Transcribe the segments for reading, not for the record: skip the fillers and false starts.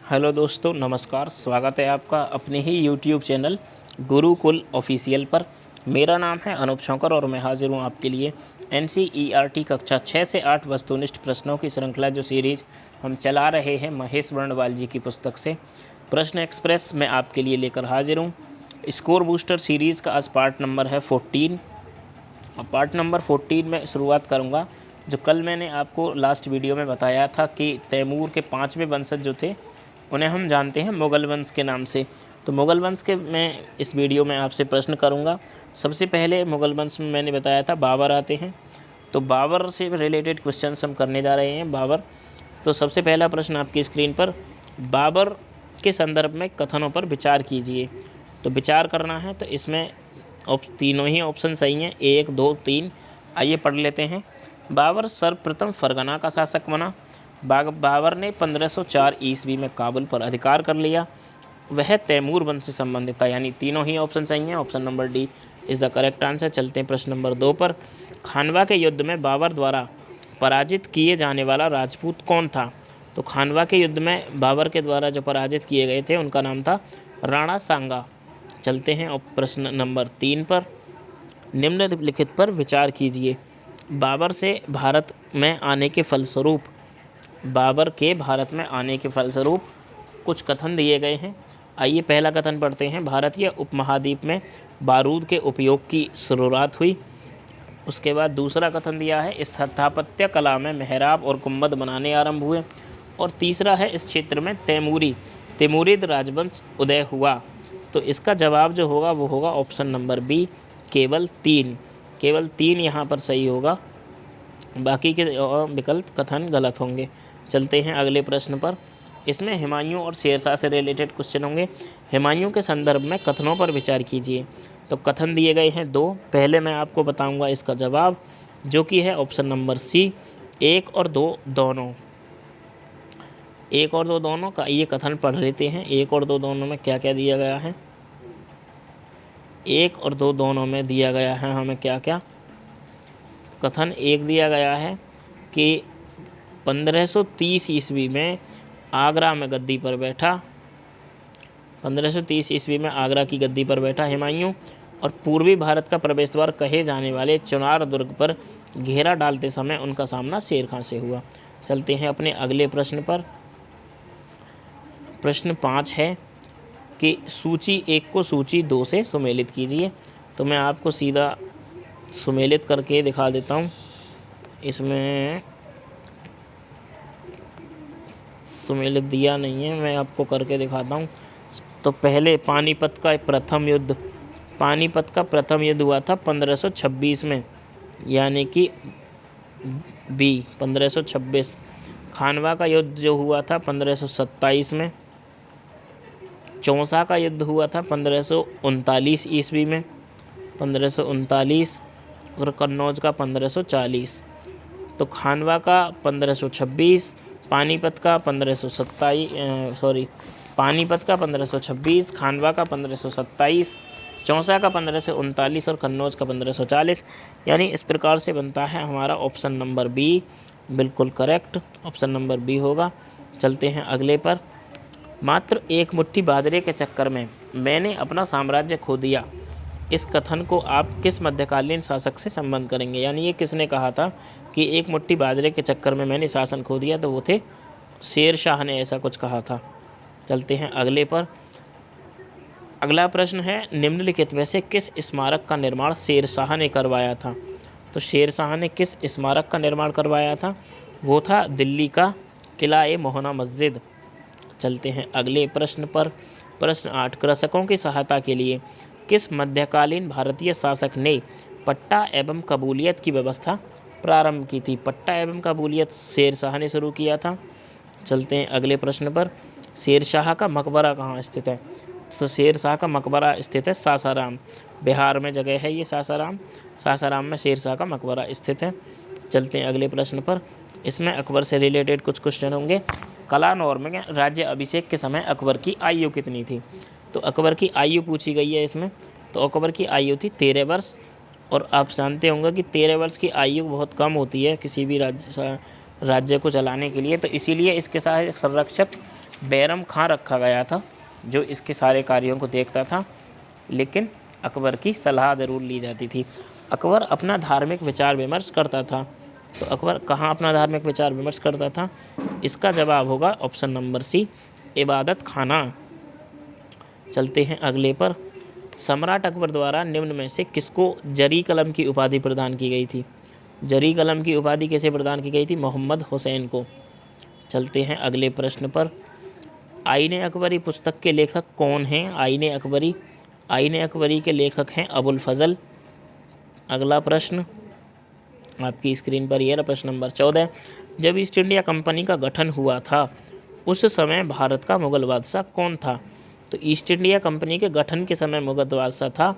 Hello दोस्तों, नमस्कार। स्वागत है आपका अपने ही यूट्यूब चैनल गुरुकुल ऑफिशियल पर। मेरा नाम है अनूप शंकर और मैं हाजिर हूँ आपके लिए एनसीईआरटी कक्षा 6 से 8 वस्तुनिष्ठ प्रश्नों की श्रृंखला जो सीरीज हम चला रहे हैं महेश वर्णवाल जी की पुस्तक से प्रश्न एक्सप्रेस में आपके लिए लेकर हाजिर हूँ। स्कोर बूस्टर सीरीज़ का आज पार्ट नंबर है 14। पार्ट नंबर 14 में शुरुआत करूँगा। जो कल मैंने आपको लास्ट वीडियो में बताया था कि तैमूर के 5वें वंशज जो थे उन्हें हम जानते हैं मुग़ल वंश के नाम से। तो मुग़ल वंश के मैं इस वीडियो में आपसे प्रश्न करूंगा। सबसे पहले मुग़ल वंश में मैंने बताया था बाबर आते हैं, तो बाबर से रिलेटेड क्वेश्चंस हम करने जा रहे हैं। बाबर, तो सबसे पहला प्रश्न आपकी स्क्रीन पर, बाबर के संदर्भ में कथनों पर विचार कीजिए। तो विचार करना है तो इसमें तीनों ही ऑप्शन सही हैं, 1, 2, 3। आइए पढ़ लेते हैं। बाबर सर्वप्रथम फरगना का शासक बना। बाबर ने 1504 ईस्वी में काबुल पर अधिकार कर लिया। वह तैमूर वंश से संबंधित था, यानी तीनों ही ऑप्शन सही हैं। Option number D is the correct answer. चलते हैं प्रश्न नंबर 2 पर। खानवा के युद्ध में बाबर द्वारा पराजित किए जाने वाला राजपूत कौन था? तो खानवा के युद्ध में बाबर के द्वारा जो पराजित किए गए थे उनका नाम था राणा सांगा। चलते हैं प्रश्न नंबर 3 पर। निम्नलिखित पर विचार कीजिए। बाबर के भारत में आने के फलस्वरूप कुछ कथन दिए गए हैं। आइए पहला कथन पढ़ते हैं। भारतीय उपमहाद्वीप में बारूद के उपयोग की शुरुआत हुई। उसके बाद दूसरा कथन दिया है, स्थापत्य कला में मेहराब और गुंबद बनाने आरंभ हुए। और तीसरा है, इस क्षेत्र में तैमूरिद राजवंश उदय हुआ। तो इसका जवाब जो होगा वो होगा ऑप्शन नंबर बी, केवल 3 यहाँ पर सही होगा, बाकी के विकल्प कथन गलत होंगे। चलते हैं अगले प्रश्न पर। इसमें हुमायूं और शेरशाह से रिलेटेड क्वेश्चन होंगे। हुमायूं के संदर्भ में कथनों पर विचार कीजिए। तो कथन दिए गए हैं 2। पहले मैं आपको बताऊंगा इसका जवाब, जो कि है ऑप्शन नंबर सी, 1 और 2 दोनों। 1 और 2 दोनों का ये कथन पढ़ लेते हैं। 1 और 2 दोनों में क्या क्या दिया गया है? 1 और 2 दोनों में दिया गया है हमें क्या क्या? कथन 1 दिया गया है कि 1530 ईस्वी में आगरा में गद्दी पर बैठा 1530 ईस्वी में आगरा की गद्दी पर बैठा हुमायूं, और पूर्वी भारत का प्रवेश द्वार कहे जाने वाले चुनार दुर्ग पर घेरा डालते समय उनका सामना शेर खां से हुआ। चलते हैं अपने अगले प्रश्न पर। प्रश्न 5 है कि सूची 1 को सूची 2 से सुमेलित कीजिए। तो मैं आपको सीधा सुमेलित करके दिखा देता हूँ। इसमें सुमेलित दिया नहीं है, मैं आपको करके दिखाता हूँ। तो पहले पानीपत का प्रथम युद्ध हुआ था 1526 में, यानी कि बी 1526। खानवा का युद्ध जो हुआ था 1527 में। चौसा का युद्ध हुआ था 1539 ईस्वी में, 1539, और कन्नौज का 1540। तो खानवा का 1526, पानीपत का 1526, खानवा का 1527, चौसा का 1539 और कन्नौज का 1540। यानी इस प्रकार से बनता है हमारा ऑप्शन नंबर बी, बिल्कुल करेक्ट ऑप्शन नंबर बी होगा। चलते हैं अगले पर। मात्र एक मुट्ठी बाजरे के चक्कर में मैंने अपना साम्राज्य खो दिया। इस कथन को आप किस मध्यकालीन शासक से संबंध करेंगे? यानी ये किसने कहा था कि एक मुट्ठी बाजरे के चक्कर में मैंने शासन खो दिया? तो वो थे शेर शाह ने ऐसा कुछ कहा था। चलते हैं अगले पर। अगला प्रश्न है, निम्नलिखित में से किस स्मारक का निर्माण शेर शाह ने करवाया था? तो शेर शाह ने किस स्मारक का निर्माण करवाया था? वो था दिल्ली का किला-ए-मोहना मस्जिद। चलते हैं अगले प्रश्न पर। प्रश्न 8, कृषकों की सहायता के लिए किस मध्यकालीन भारतीय शासक ने पट्टा एवं कबूलियत की व्यवस्था प्रारंभ की थी? पट्टा एवं कबूलियत शेर शाह ने शुरू किया था। चलते हैं अगले प्रश्न पर। शेर शाह का मकबरा कहाँ स्थित है? तो शेर शाह का मकबरा स्थित है सासाराम, बिहार में जगह है ये सासाराम में शेर शाह का मकबरा स्थित है। चलते हैं अगले प्रश्न पर। इसमें अकबर से रिलेटेड कुछ क्वेश्चन होंगे। कलानौर में राज्य अभिषेक के समय अकबर की आयु कितनी थी? तो अकबर की आयु पूछी गई है इसमें। तो अकबर की आयु थी 13 वर्ष। और आप जानते होंगे कि 13 वर्ष की आयु बहुत कम होती है किसी भी राज्य को चलाने के लिए। तो इसीलिए इसके साथ एक संरक्षक बैरम खां रखा गया था जो इसके सारे कार्यों को देखता था, लेकिन अकबर की सलाह ज़रूर ली जाती थी। अकबर अपना धार्मिक विचार विमर्श करता था, तो अकबर कहाँ अपना धार्मिक विचार विमर्श करता था? इसका जवाब होगा ऑप्शन नंबर सी, इबादत खाना। चलते हैं अगले पर। सम्राट अकबर द्वारा निम्न में से किसको जरी कलम की उपाधि प्रदान की गई थी? जरी कलम की उपाधि किसे प्रदान की गई थी? मोहम्मद हुसैन को। चलते हैं अगले प्रश्न पर। आईने अकबरी पुस्तक के लेखक कौन हैं? आईने अकबरी के लेखक हैं अबुल फजल। अगला प्रश्न आपकी स्क्रीन पर यह प्रश्न नंबर 14। जब ईस्ट इंडिया कंपनी का गठन हुआ था उस समय भारत का मुगल बादशाह कौन था? तो ईस्ट इंडिया कंपनी के गठन के समय मुगल बादशाह था,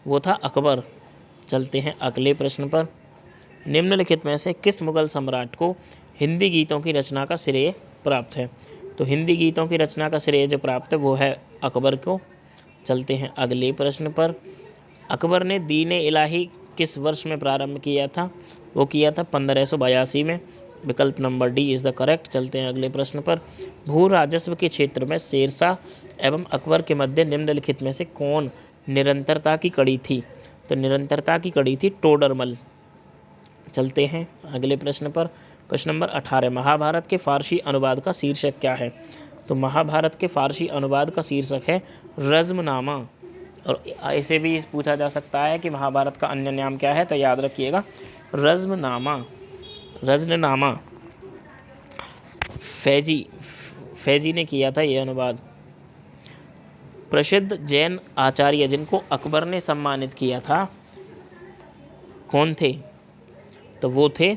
वो था अकबर। चलते हैं अगले प्रश्न पर। निम्नलिखित में से किस मुगल सम्राट को हिंदी गीतों की रचना का श्रेय प्राप्त है? तो हिंदी गीतों की रचना का श्रेय जो प्राप्त है वो है अकबर को। चलते हैं अगले प्रश्न पर। अकबर ने दीन-ए इलाही किस वर्ष में प्रारंभ किया था? वो किया था 1582 में। विकल्प number D is the correct. चलते हैं अगले प्रश्न पर। भू राजस्व के क्षेत्र में शेरशाह एवं अकबर के मध्य निम्नलिखित में से कौन निरंतरता की कड़ी थी? तो निरंतरता की कड़ी थी टोडरमल। चलते हैं अगले प्रश्न पर। प्रश्न नंबर 18। महाभारत के फारसी अनुवाद का शीर्षक क्या है? तो महाभारत के फारसी अनुवाद का शीर्षक है रज़्मनामा। और ऐसे भी पूछा जा सकता है कि महाभारत का अन्य नाम क्या है, तो याद रखिएगा रज़्मनामा। फैजी ने किया था ये अनुवाद। प्रसिद्ध जैन आचार्य जिनको अकबर ने सम्मानित किया था कौन थे? तो वो थे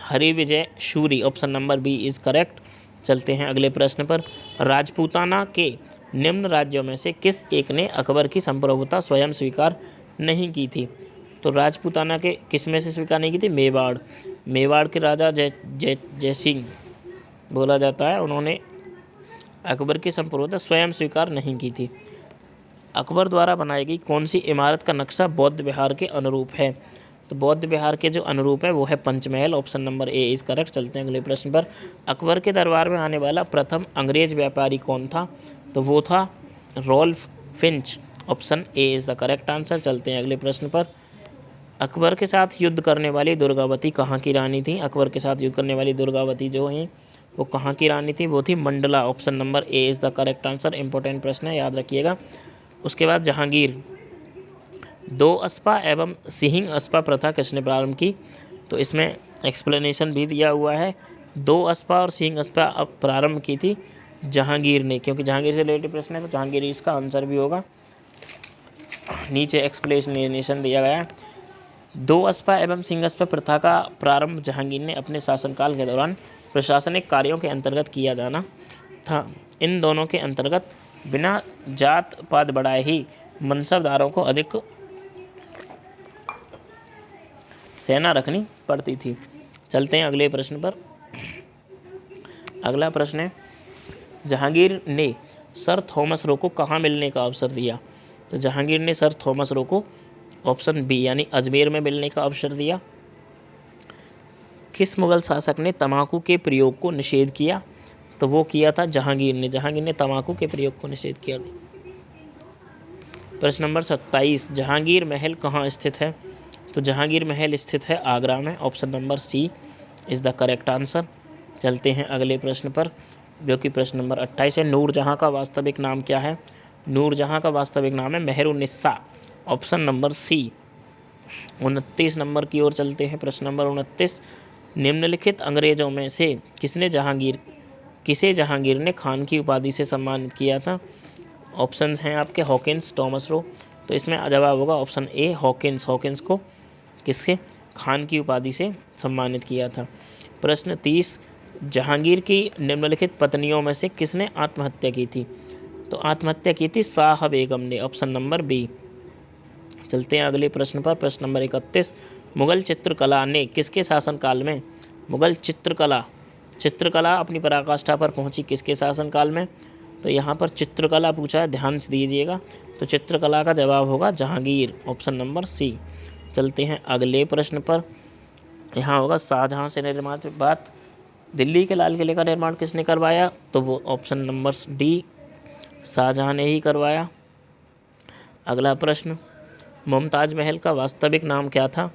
Harivijay Suri. Option number B is correct. चलते हैं अगले प्रश्न पर। राजपूताना के निम्न राज्यों में से किस एक ने अकबर की संप्रभुता स्वयं स्वीकार नहीं की थी? तो राजपूताना के किस में से स्वीकार नहीं की थी? मेवाड़ के राजा जय सिंह बोला जाता है, उन्होंने अकबर की संप्रभुता स्वयं स्वीकार नहीं की थी। अकबर द्वारा बनाई गई कौन सी इमारत का नक्शा बौद्ध विहार के अनुरूप है? तो बौद्ध विहार के जो अनुरूप है वो है Panchmahal. Option number A is correct. चलते हैं अगले प्रश्न पर। अकबर के दरबार में आने वाला प्रथम अंग्रेज व्यापारी कौन था? तो वो था Ralph Finch. Option A is the correct answer. चलते हैं अगले प्रश्न पर। अकबर के साथ युद्ध करने वाली दुर्गावती कहाँ की रानी थी? अकबर के साथ युद्ध करने वाली दुर्गावती जो हैं वो कहाँ की रानी थी? वो थी Mandla. Option number A is the correct answer. Important प्रश्न है, याद रखिएगा। उसके बाद जहांगीर। दो अस्पा एवं सिहिंग अस्पा प्रथा किसने प्रारंभ की? तो इसमें एक्सप्लेनेशन भी दिया हुआ है। दो अस्पा और सिहिंग अस्पा प्रारंभ की थी जहांगीर ने, क्योंकि जहांगीर से रिलेटेड प्रश्न है तो जहांगीर इसका आंसर भी होगा। नीचे एक्सप्लेनेशन दिया गया है। दो अस्पा एवं सिंह अस्पा प्रथा का प्रारंभ जहांगीर ने अपने शासनकाल के दौरान प्रशासनिक कार्यों के अंतर्गत किया जाना था। इन दोनों के अंतर्गत बिना जात पात बढ़ाए ही मनसबदारों को अधिक सेना रखनी पड़ती थी। चलते हैं अगले प्रश्न पर। अगला प्रश्न है, जहांगीर ने सर थॉमस रो को कहाँ मिलने का अवसर दिया? तो जहांगीर ने सर थॉमस रो को ऑप्शन बी यानी अजमेर में मिलने का अवसर दिया। किस मुगल शासक ने तम्बाकू के प्रयोग को निषेध किया? तो वो किया था जहांगीर ने। जहांगीर ने तम्बाकू के प्रयोग को निषेध किया। प्रश्न नंबर 27। जहांगीर महल कहाँ स्थित है? तो जहांगीर महल स्थित है आगरा में। Option number C is the correct answer. चलते हैं अगले प्रश्न पर, जो कि प्रश्न नंबर 28 है। नूरजहाँ का वास्तविक नाम क्या है? नूरजहाँ का वास्तविक नाम है मेहरुन्निसा। Option number C. 29 नंबर की ओर चलते हैं। प्रश्न नंबर 29। निम्नलिखित अंग्रेजों में से किसे जहांगीर ने खान की उपाधि से सम्मानित किया था? ऑप्शंस हैं आपके हॉकिंस, टॉमस रो। तो इसमें जवाब होगा ऑप्शन ए हॉकिंस। हॉकिंस को किसके खान की उपाधि से सम्मानित किया था। प्रश्न 30। जहांगीर की निम्नलिखित पत्नियों में से किसने आत्महत्या की थी? तो आत्महत्या की थी शाह बेगम ने। Option number B. चलते हैं अगले प्रश्न पर। प्रश्न नंबर 31। मुगल चित्रकला ने किसके शासनकाल में? मुगल चित्रकला अपनी पराकाष्ठा पर पहुंची किसके शासनकाल में? तो यहाँ पर चित्रकला पूछा है, ध्यान से दीजिएगा। तो चित्रकला का जवाब होगा जहांगीर। ऑप्शन नंबर सी। चलते हैं अगले प्रश्न पर। यहाँ होगा शाहजहाँ से निर्माण बात दिल्ली के लाल किले का निर्माण किसने करवाया? तो वो ऑप्शन नंबर डी, शाहजहां ने ही करवाया। अगला प्रश्न, मुमताज महल का वास्तविक नाम क्या था?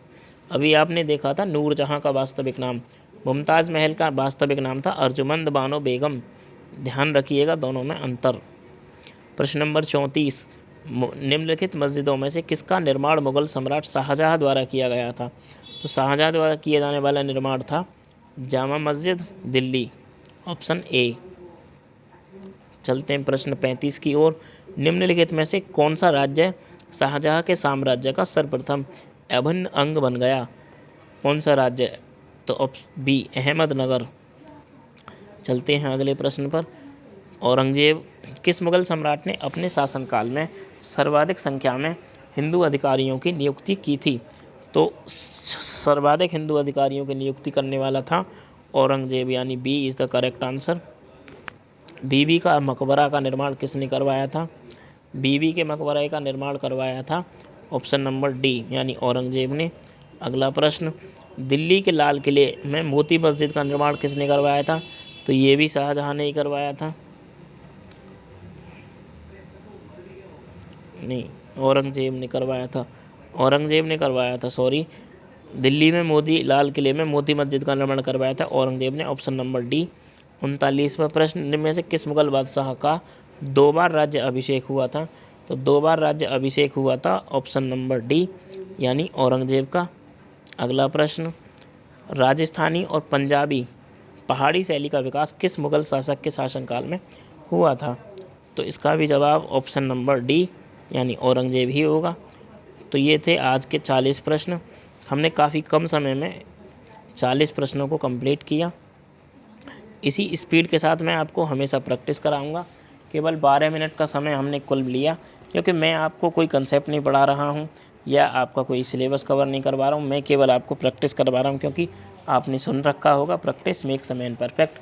अभी आपने देखा था नूरजहां का वास्तविक नाम, मुमताज महल का वास्तविक नाम था अर्जुमंद बानो बेगम। ध्यान रखिएगा दोनों में अंतर। प्रश्न नंबर 34, निम्नलिखित मस्जिदों में से किसका निर्माण मुगल सम्राट शाहजहां द्वारा किया गया था? तो शाहजहां द्वारा किए जाने वाला निर्माण था जामा मस्जिद, दिल्ली, ऑप्शन ए। चलते हैं प्रश्न 35 की ओर। निम्नलिखित में से कौन सा राज्य शाहजहां के साम्राज्य का सर्वप्रथम अभिन्न अंग बन गया? कौन सा राज्य? तो ऑप्शन बी, अहमदनगर। चलते हैं अगले प्रश्न पर। औरंगजेब किस मुगल सम्राट ने अपने शासनकाल में सर्वाधिक संख्या में हिंदू अधिकारियों की नियुक्ति की थी? तो सर्वाधिक हिंदू अधिकारियों की नियुक्ति करने वाला था औरंगजेब, यानी B is the correct answer. Bibi ka Maqbara का निर्माण किसने करवाया था? बीबी के मकबरे का निर्माण करवाया था ऑप्शन नंबर डी, यानी औरंगजेब ने। अगला प्रश्न, दिल्ली के लाल किले में मोती मस्जिद का निर्माण किसने करवाया था? तो ये भी शाहजहां ने ही करवाया था। नहीं, औरंगजेब ने करवाया था, औरंगजेब ने करवाया था, सॉरी। दिल्ली में मोती लाल किले में मोती मस्जिद का निर्माण करवाया था औरंगजेब ने, ऑप्शन नंबर डी। 39वां प्रश्न, निम्न में से किस मुगल बादशाह का 2 बार राज्य अभिषेक हुआ था? तो 2 बार राज्य अभिषेक हुआ था ऑप्शन नंबर डी, यानी औरंगजेब का। अगला प्रश्न, राजस्थानी और पंजाबी पहाड़ी शैली का विकास किस मुगल शासक के शासनकाल में हुआ था? तो इसका भी जवाब ऑप्शन नंबर डी, यानी औरंगजेब ही होगा। तो ये थे आज के 40 प्रश्न। हमने काफ़ी कम समय में 40 प्रश्नों को कंप्लीट किया। इसी स्पीड के साथ मैं आपको हमेशा प्रैक्टिस कराऊंगा। केवल 12 मिनट का समय हमने कुल लिया, क्योंकि मैं आपको कोई कंसेप्ट नहीं पढ़ा रहा हूं या आपका कोई सिलेबस कवर नहीं करवा रहा हूं। मैं केवल आपको प्रैक्टिस करवा रहा हूं, क्योंकि आपने सुन रखा होगा practice makes a man perfect.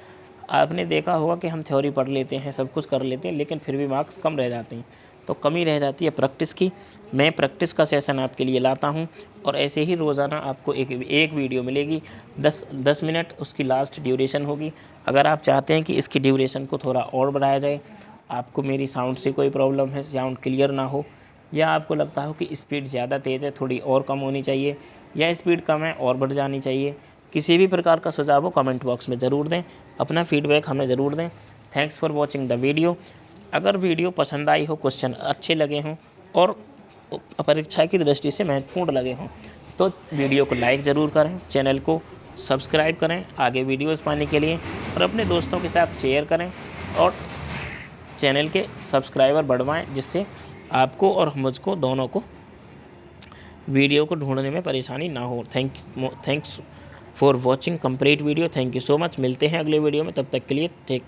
आपने देखा होगा कि हम थ्योरी पढ़ लेते हैं, सब कुछ कर लेते हैं, लेकिन फिर भी मार्क्स कम रह जाते हैं। तो कमी रह जाती है प्रैक्टिस की। मैं प्रैक्टिस का सेशन आपके लिए लाता हूं, और ऐसे ही रोज़ाना आपको एक वीडियो मिलेगी 10 मिनट, उसकी लास्ट ड्यूरेशन होगी। अगर आप चाहते हैं कि इसकी ड्यूरेशन को थोड़ा और बढ़ाया जाए, आपको मेरी साउंड से कोई प्रॉब्लम है, साउंड क्लियर ना हो, या आपको लगता हो कि स्पीड ज़्यादा तेज़ है, थोड़ी और कम होनी चाहिए, या स्पीड कम है और बढ़ जानी चाहिए, किसी भी प्रकार का सुझाव हो कमेंट बॉक्स में ज़रूर दें। अपना फीडबैक हमें ज़रूर दें। Thanks for watching the video. अगर वीडियो पसंद आई हो, क्वेश्चन अच्छे लगे हों और परीक्षा की दृष्टि से महत्वपूर्ण लगे हों, तो वीडियो को लाइक ज़रूर करें, चैनल को सब्सक्राइब करें आगे वीडियोस पाने के लिए, और अपने दोस्तों के साथ शेयर करें और चैनल के सब्सक्राइबर बढ़वाएं, जिससे आपको और मुझको दोनों को वीडियो को ढूंढने में परेशानी ना हो। Thanks for watching complete video. Thank you so much. मिलते हैं अगले वीडियो में, तब तक के लिए टेक